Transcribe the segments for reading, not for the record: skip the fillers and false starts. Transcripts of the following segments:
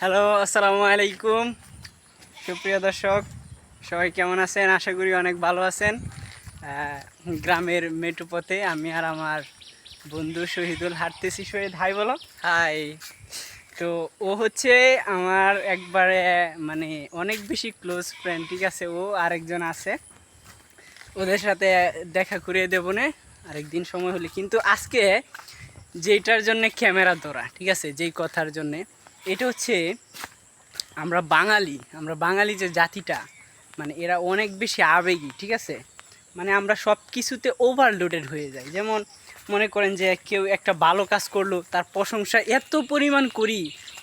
Hello, আসসালামু আলাইকুম। সুপ্রিয় দর্শক, সবাই কেমন আছেন? আশা করি অনেক ভালো আছেন। গ্রামের মেঠো পথে আমি আর আমার বন্ধু শহীদুল হাঁটতেছি। শহীদ, হাই বলো। হাই। তো ও হচ্ছে আমার একবারে মানে অনেক বেশি ক্লোজ ফ্রেন্ড, ঠিক আছে? ও আরেকজন আছে, ওদের সাথে দেখা করিয়ে দেবো না আরেকদিন সময় হলে। কিন্তু আজকে যেটার জন্যে ক্যামেরা ধরা, ঠিক আছে, যেই কথার জন্যে, এটা হচ্ছে আমরা বাঙালি যে জাতিটা, মানে এরা অনেক বেশি আবেগী, ঠিক আছে? মানে আমরা সব কিছুতে ওভারলোডেড হয়ে যাই। যেমন মনে করেন যে কেউ একটা ভালো কাজ করলো, তার প্রশংসা এত পরিমাণ করি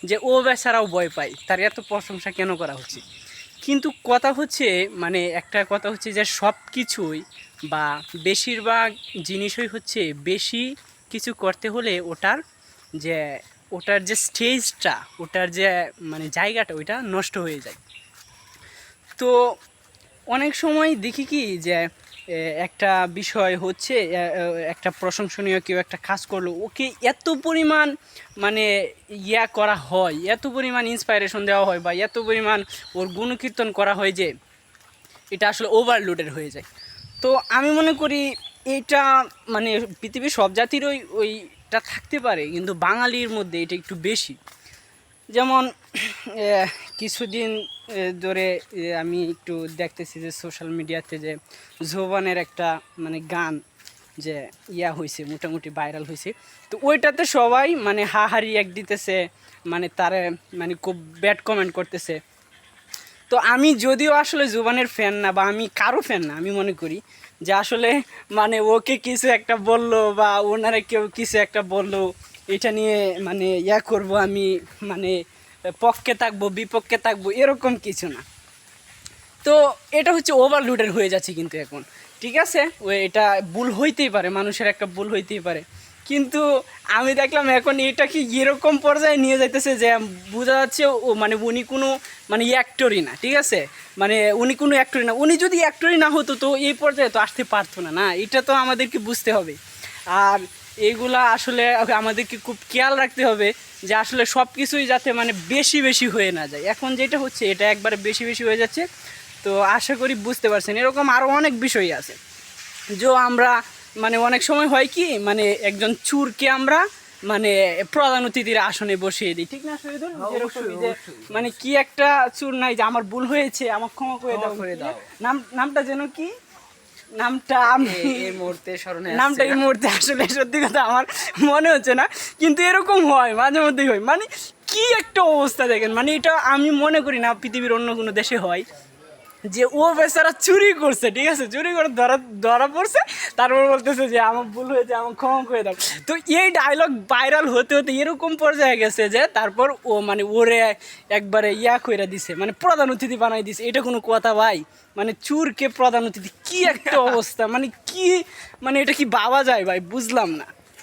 যে ও বেচারাও ভয় পায় তার এত প্রশংসা কেন করা হচ্ছে। কিন্তু কথা হচ্ছে, মানে একটা কথা হচ্ছে যে সব কিছুই বা বেশিরভাগ জিনিসই হচ্ছে বেশি কিছু করতে হলে যে ওটার যে স্টেজটা, ওটার যে মানে জায়গাটা, ওইটা নষ্ট হয়ে যায়। তো অনেক সময় দেখি কি যে একটা বিষয় হচ্ছে, একটা প্রশংসনীয় কেউ একটা কাজ করলো, ওকে এত পরিমাণ মানে করা হয়, এত পরিমাণ ইন্সপাইরেশন দেওয়া হয় বা এত পরিমাণ ওর গুণকীর্তন করা হয় যে এটা আসলে ওভারলোডেড হয়ে যায়। তো আমি মনে করি এইটা মানে পৃথিবীর সব জাতিরই ওইটা থাকতে পারে, কিন্তু বাঙালির মধ্যে এটা একটু বেশি। যেমন কিছুদিন ধরে আমি একটু দেখতেছি যে সোশ্যাল মিডিয়াতে যে জোবানের একটা মানে গান যে হয়েছে, মোটামুটি ভাইরাল হয়েছে। তো ওইটাতে সবাই মানে হাহারি এক দিতেছে, মানে তারে মানে খুব ব্যাড কমেন্ট করতেছে। তো আমি যদিও আসলে জুবানের ফ্যান না বা আমি কারো ফ্যান না, আমি মনে করি যে আসলে মানে ওকে কিছু একটা বললো বা ওনারা কেউ কিছু একটা বললো, এটা নিয়ে মানে করব আমি, মানে পক্ষে থাকবো বিপক্ষে থাকবো এরকম কিছু না। তো এটা হচ্ছে ওভারলোডেড হয়ে যাচ্ছে কিন্তু এখন, ঠিক আছে, এটা ভুল হইতেই পারে, মানুষের একটা ভুল হইতেই পারে। কিন্তু আমি দেখলাম এখন এটা কি এরকম পর্যায়ে নিয়ে যাইতেছে যে বোঝা যাচ্ছে ও মানে উনি কোনো মানে অ্যাক্টরই না, ঠিক আছে? মানে উনি কোনো অ্যাক্টরই না। উনি যদি অ্যাক্টরই না হতো তো এই পর্যায়ে তো আসতে পারতো না, না? এটা তো আমাদেরকে বুঝতে হবে। আর এইগুলা আসলে আমাদেরকে খুব খেয়াল রাখতে হবে যে আসলে সব কিছুই যাতে মানে বেশি বেশি হয়ে না যায়। এখন যেটা হচ্ছে এটা একবারে বেশি বেশি হয়ে যাচ্ছে। তো আশা করি বুঝতে পারছেন, এরকম আরও অনেক বিষয় আছে যে আমরা মানে অনেক সময় হয় কি, মানে একজন চুরকে আমরা মানে প্রধান অতিথির আসনে বসিয়ে দিই, ঠিক না শহীদুল? যেরকমই যে মানে কি একটা চুর নাই যে আমার ভুল হয়েছে, আমার ক্ষমা করে দাও। নামটা যেন কি, নামটা আমি এই মুহূর্তে স্মরণে নামটা এই মুহূর্তে আসলে সত্যি কথা আমার মনে হচ্ছে না, কিন্তু এরকম হয়, মাঝে মধ্যেই হয়। মানে কি একটা অবস্থা দেখেন, মানে এটা আমি মনে করি না পৃথিবীর অন্য কোনো দেশে হয় যে ও বেচারা চুরি করছে, ঠিক আছে, চুরি করে ধরা ধরা পড়ছে, তারপর বলতেছে যে আমার ভুল হয়েছে, আমার ক্ষমা করে দাও। তো এই ডায়লগ ভাইরাল হতে হতে এরকম পর্যায়ে গেছে যে তারপর ও মানে ওরে একবারে কইরা দিছে, মানে প্রধান অতিথি বানাই দিছে। এটা কোনো কথা ভাই? মানে চুরকে প্রধান অতিথি, কি একটা অবস্থা, মানে কি, মানে এটা কি ভাবা যায় ভাই? বুঝলাম না।